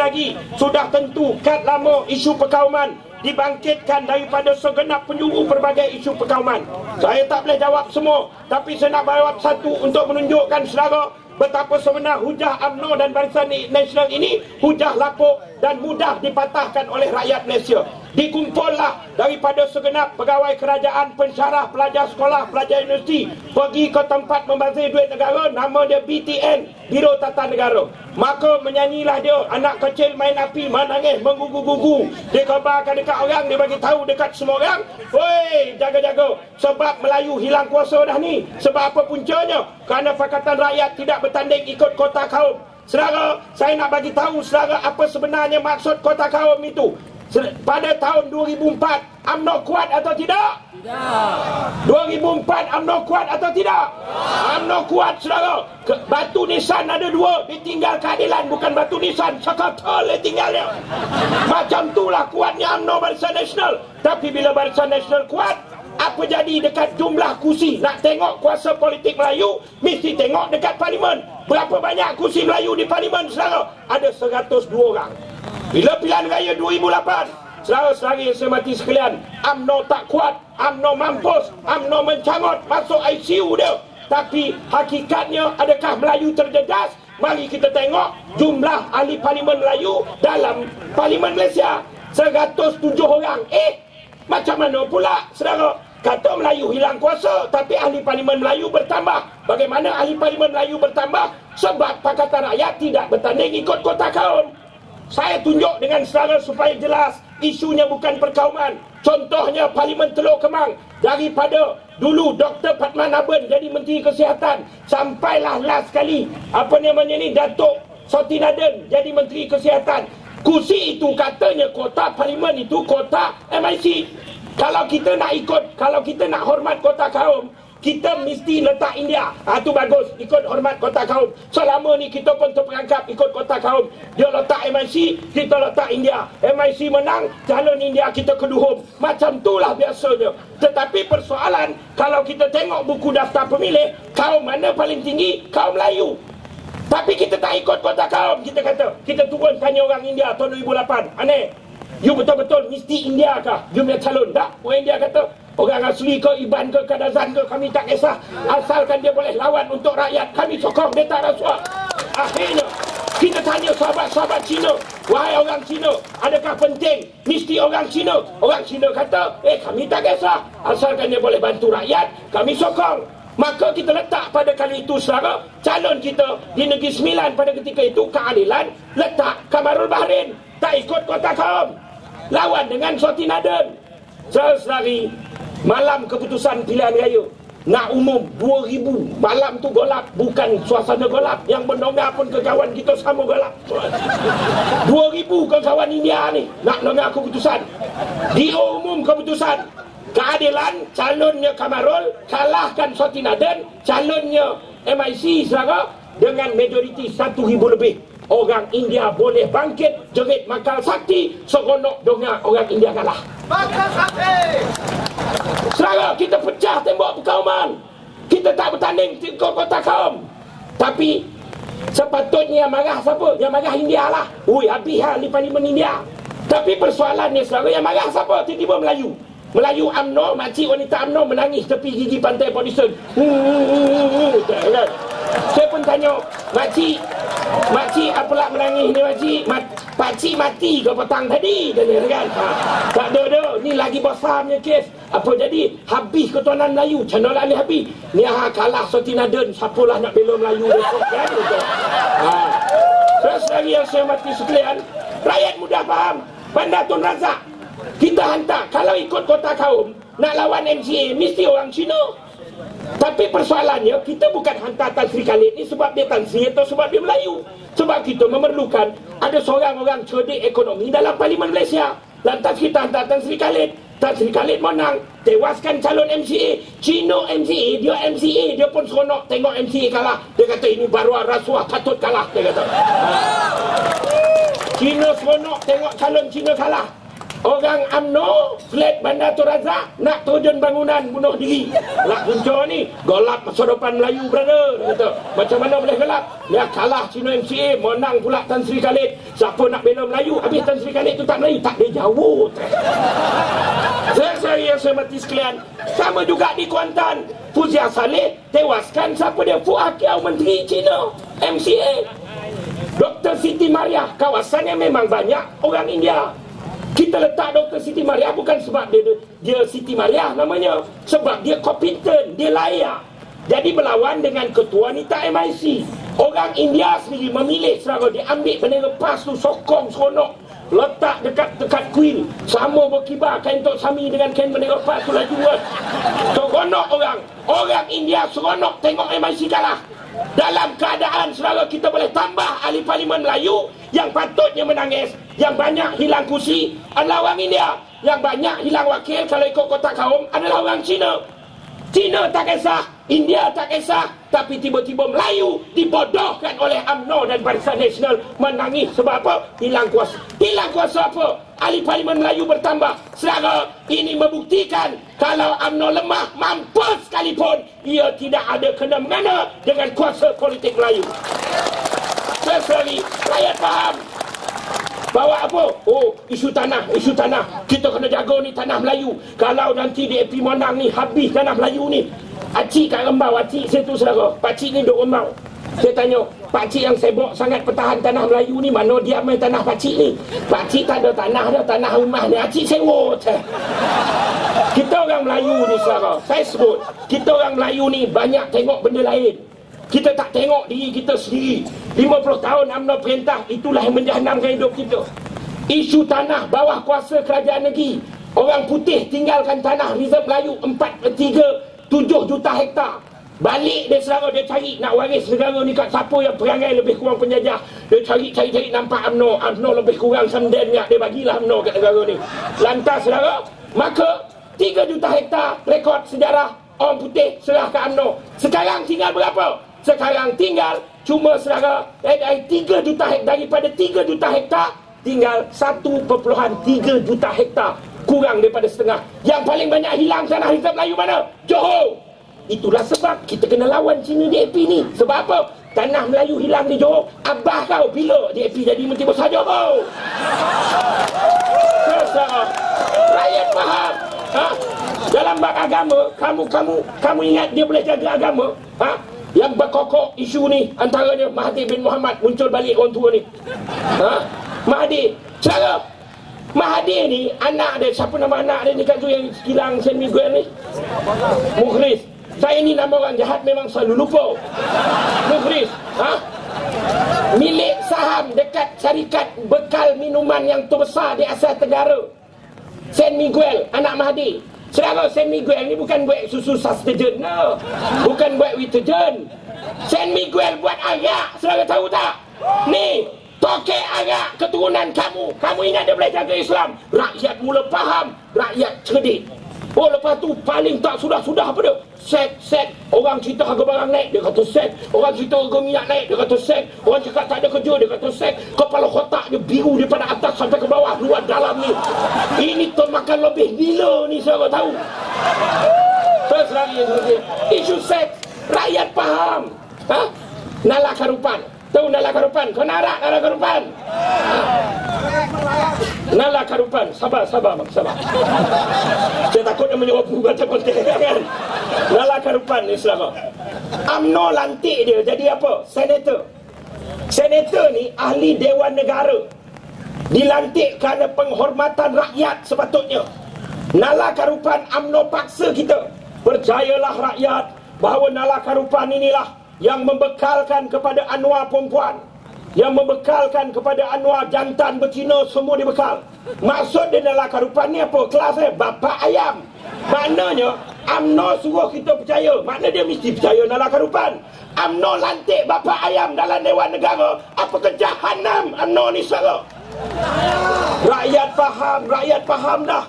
lagi, sudah tentu kad lama isu perkauman dibangkitkan daripada segenap penjuru pelbagai isu perkauman. Saya tak boleh jawab semua, tapi saya nak jawab satu untuk menunjukkan saudara betapa sebenar hujah UMNO dan Barisan Nasional ini hujah lapuk dan mudah dipatahkan oleh rakyat Malaysia. Dikumpullah daripada segenap pegawai kerajaan, pensyarah, pelajar sekolah, pelajar universiti, pergi ke tempat membazir duit negara, nama dia BTN, Biro Tata Negara. Maka menyanyilah dia, anak kecil main api, menangis, menggugu-gugu. Dia kabarkan dekat orang, dia bagi tahu dekat semua orang, "Woi, jaga-jaga, sebab Melayu hilang kuasa dah ni." Sebab apa puncanya? Kerana Pakatan Rakyat tidak bertanding ikut kota kaum. Saudara, saya nak bagi tahu saudara apa sebenarnya maksud kota kaum itu. Pada tahun 2004, UMNO kuat atau tidak? Tidak. 2004 UMNO kuat atau tidak? UMNO kuat, saudara. Batu nisan ada dua, ditinggal keadilan, bukan batu nisan sekotol ditinggalnya. Macam itulah kuatnya UMNO Barisan Nasional. Tapi bila Barisan Nasional kuat, apa jadi dekat jumlah kursi? Nak tengok kuasa politik Melayu, mesti tengok dekat parlimen. Berapa banyak kursi Melayu di parlimen, saudara? Ada 102 orang. Bila pilihan raya 2008, saudara-saudari yang saya mati sekalian, UMNO tak kuat, UMNO mampus, UMNO mencangut, masuk ICU dia. Tapi hakikatnya adakah Melayu terjejas? Mari kita tengok jumlah ahli parlimen Melayu dalam parlimen Malaysia, 107 orang. Macam mana pula, saudara? Kata Melayu hilang kuasa, tapi ahli parlimen Melayu bertambah. Bagaimana ahli parlimen Melayu bertambah? Sebab Pakatan Rakyat tidak bertanding ikut kota kaum. Saya tunjuk dengan saudara supaya jelas, isunya bukan perkauman. Contohnya Parlimen Teluk Kemang, daripada dulu Dr. Patman Aben jadi Menteri Kesihatan, sampailah last sekali Datuk Soti Naden jadi Menteri Kesihatan. Kursi itu katanya kota parlimen itu kota MIC. Kalau kita nak ikut, kalau kita nak hormat kota kaum, kita mesti letak India. Itu bagus, ikut hormat kota kaum. Selama ni kita pun terperangkap ikut kota kaum. Dia letak MIC, kita letak India. MIC menang, calon India kita keduhum. Macam itulah biasanya. Tetapi persoalan, kalau kita tengok buku daftar pemilih, kaum mana paling tinggi? Kaum Melayu. Tapi kita tak ikut kota kaum. Kita kata, kita turun tanya orang India tahun 2008. Aneh, you betul-betul mesti India kah? You punya calon? Tak. Orang India kata, orang asli ke, Iban ke, Kadazan ke, kami tak kisah. Asalkan dia boleh lawan untuk rakyat, kami sokong, dia tak rasuah. Akhirnya, kita tanya sahabat-sahabat Cina, wahai orang Cina, adakah penting mesti orang Cina? Orang Cina kata, kami tak kisah. Asalkan dia boleh bantu rakyat, kami sokong. Maka kita letak pada kali itu, saudara, calon kita di Negeri Sembilan pada ketika itu, keadilan, letak Kamarul Bahrain. Tak ikut kota kaum. Lawan dengan Soti Naden. Saudari, malam keputusan pilihan raya, nak umum 2000, malam tu golap, bukan suasana golap, yang benda pun ke kawan kita sama golap. 2000 ke kawan India ni nak dengar keputusan. Diumum keputusan keadilan, calonnya Kamarul kalahkan Soti Naden, calonnya MIC, saudara, dengan majoriti 1000 lebih. Orang India boleh bangkit, jerit makal sakti, seronok dengar orang India kalah. Makal sakti! Saudara, kita pecah tembok perkauman. Kita tak bertanding ke kota kaum. Tapi sepatutnya yang marah siapa? Yang marah India lah. Habis di parlimen India. Tapi persoalannya, saudara, yang marah siapa? Tiba-tiba Melayu. Melayu UMNO, makcik wanita UMNO menangis tepi gigi pantai Podison. Saya pun tanya, makcik apalah menangis ni makcik? Pakcik mati ke petang tadi? Kan? Tak ada. Ni lagi besarnya kes. Apa jadi? Habis ketuanan Melayu. Macam mana ni habis? Ni kalah Soti Naden. Siapalah nak bela Melayu besok kan? Saudari yang saya mati sekalian, rakyat mudah faham. Bandar Tun Razak, kita hantar, kalau ikut kota kaum, nak lawan MCA, mesti orang Cina. Tapi persoalannya, kita bukan hantar Tan Sri Khalid ni sebab dia Tan Sri atau sebab dia Melayu. Sebab kita memerlukan ada seorang orang cerdik ekonomi dalam Parlimen Malaysia. Lantas kita hantar Tan Sri Khalid. Tan Sri Khalid menang, tewaskan calon MCA. Cina MCA, dia pun seronok tengok MCA kalah. Dia kata ini baru rasuah, patut kalah, dia kata. Cina seronok tengok calon Cina kalah. Orang UMNO flat Bandar Tun Razak nak terjun bangunan bunuh diri. Nak punca ni golap masa depan Melayu brother, kata. Macam mana boleh gelap? Dia kalah Cina MCA, menang pula Tan Sri Khalid. Siapa nak bela Melayu? Habis Tan Sri Khalid tu tak Melayu, tak dia jauh. Saya yang saya mati sekalian. Sama juga di Kuantan. Fuzia Saleh tewaskan siapa dia? Fuad Kiau, Menteri Cina MCA. Dr. Siti Mariah, kawasannya memang banyak orang India. Kita letak Dr. Siti Mariah bukan sebab dia Siti Mariah namanya, sebab dia kompeten, dia layak. Jadi berlawan dengan ketua Nita MIC. Orang India sendiri memilih seragam, dia ambil bendera PAS tu, sokong seronok, letak dekat Queen, sama berkibar kain Tok Sami dengan kain bendera PAS tu laju kan. Seronok orang India seronok tengok MIC kalah. Dalam keadaan saudara kita boleh tambah ahli parlimen Melayu yang patutnya menangis, yang banyak hilang kursi adalah orang India, yang banyak hilang wakil kalau ikut kotak kaum adalah orang Cina. Cina tak kisah, India tak kisah, tapi tiba-tiba Melayu dibodohkan oleh UMNO dan Barisan Nasional menangis sebab apa? Hilang kuasa. Hilang kuasa apa? Ahli parlimen Melayu bertambah. Saudara, ini membuktikan kalau UMNO lemah, mampus sekalipun, ia tidak ada kena-mengena dengan kuasa politik Melayu. Sekali, rakyat faham bahawa apa? Oh, isu tanah. Kita kena jaga ni tanah Melayu. Kalau nanti DAP menang ni, habis tanah Melayu ni. Pakcik kat Rembau, pakcik saya tu saudara. Pakcik ni duduk Rembau. Saya tanya, pakcik yang sibuk sangat pertahan tanah Melayu ni, mana dia main tanah pakcik ni? Pakcik tak ada tanah dah, tanah rumah ni. Pakcik sewa. Kita orang Melayu ni saudara, saya sebut, kita orang Melayu ni banyak tengok benda lain. Kita tak tengok diri kita sendiri. 50 tahun UMNO perintah, itulah yang menjahanamkan hidup kita. Isu tanah bawah kuasa kerajaan negeri. Orang putih tinggalkan tanah Reserve Melayu 7 juta hektar. Balik dia saudara, dia cari nak waris negara ni kat siapa yang perangai lebih kurang penjajah. Dia cari nampak UMNO lebih kurang sendennya, dia bagilah UMNO kat negara ni. Lantas saudara, maka 3 juta hektar rekod sejarah orang putih serah ke UMNO. Sekarang tinggal berapa? Sekarang tinggal cuma saudara, daripada 3 juta hektar tinggal 1,3 juta hektar, kurang daripada setengah. Yang paling banyak hilang tanah Reserve Melayu mana? Johor. Itulah sebab kita kena lawan Cina DAP ni. Sebab apa? Tanah Melayu hilang di Johor. Abah kau bila DAP jadi Menteri Besar Johor? Rakyat faham. Dalam bab agama, kamu ingat dia boleh jaga agama? Yang berkokok isu ni antaranya Mahathir bin Mohamad, muncul balik orang tua ni. Mahathir. Cara Mahathir ni, anak dia, siapa nama anak dia ni kat tu yang kilang San Miguel ni? Mukhris. Saya ni nama orang jahat memang selalu lupa. Mukhris. Milik saham dekat syarikat bekal minuman yang terbesar di Asia Tenggara, San Miguel, anak Mahathir. Saudara, San Miguel ni bukan buat susu sustagen, no. Bukan buat deterjen. San Miguel buat arak, saudara tahu tak? Ni, tokek arak keturunan kamu. Kamu ingat dia boleh jaga Islam? Rakyat mula faham, rakyat cerdik. Oh, lepas tu paling tak sudah apa dia? Set. Orang cerita harga barang naik, dia kata set. Orang cerita harga minyak naik, dia kata set. Orang cakap tak ada kerja, dia kata set. Kepala kotak dia biru daripada atas sampai ke bawah, luar dalam ni. Ini termakan lebih gila ni, saya tahu. Terus lagi isu seks, rakyat faham. Nala Karupan. Tahu Nala Karupan? Kau narak Nala Karupan? Nala Karupan. Sabar. Saya takut dia menyuruh baca konten kan. Nala Karupan ni selama UMNO lantik dia jadi apa? Senator. Senator ni ahli Dewan Negara, dilantik kerana penghormatan rakyat sepatutnya. Nala Karupan UMNO paksa kita. Percayalah rakyat bahawa Nala Karupan inilah yang membekalkan kepada Anwar perempuan, yang membekalkan kepada Anwar jantan betina, semua dibekal. Maksud dia Nala Karupan ni apa? Kelasnya bapa ayam. Maknanya UMNO suruh kita percaya, maknanya dia mesti percaya Nala Karupan. UMNO lantik bapa ayam dalam Dewan Negara. Apa ke jahanam UMNO ni saudara? Rakyat faham dah.